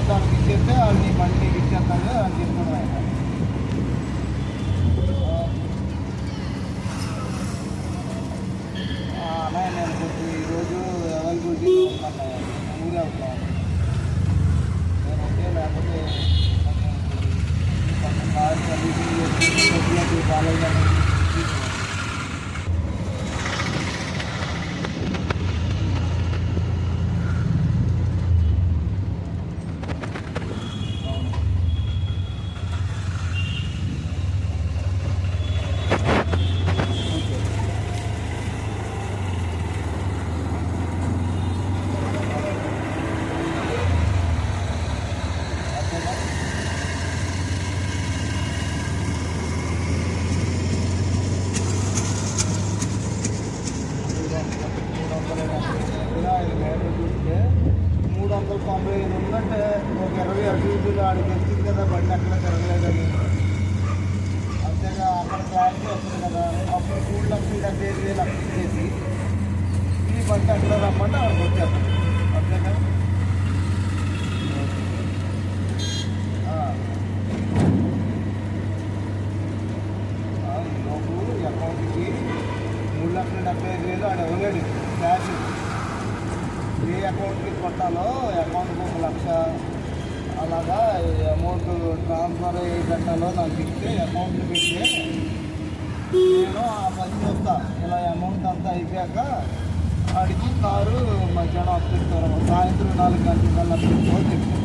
దానికి ఇచ్చేస్తే వాళ్ళని మళ్ళీ నీకు ఇచ్చేస్తాను అని చెప్తున్నాను ఆయన. అన్నయ్య నేను కొంచెం ఈరోజు అవైలబిలిటీ ఉన్నాను, ఊరే అవుతాను నేను ఉంటే, లేకపోతే కొంచెం కార్ సర్వీసింగ్ చేసి కాలేజ్ అనేది చూస్తే 395 ఉందంటే ఒక 20 అభివృద్ధులు ఆడికి వచ్చింది కదా, బండి అక్కడ తిరగలేదని. అంతేగా అక్కడ క్లారిటీ వస్తుంది కదా, అప్పుడు 3,75,000 అక్కడ ఇచ్చేసి ఈ బండి అక్కడ రమ్మంటే అక్కడికి వచ్చేస్తాం. అంతేగా ఈలోపు అకౌంట్కి 3,75,000 ఆడ ఇవ్వలేడు క్యాష్. ఏ అకౌంట్కి కొట్టాలో అకౌంట్కి 1,00,000 అలాగా అమౌంట్ ట్రాన్స్ఫర్ ఏ పెట్టాలో నాకు ఇస్తే అకౌంట్లు పెడితే నేను ఆ పని చూస్తా. ఇలా అమౌంట్ అంతా అయిపోయాక అడిగి కారు మధ్యాహ్నం అప్పిస్తారు, సాయంత్రం 4 గంటల కల్లా అప్పిస్తారు.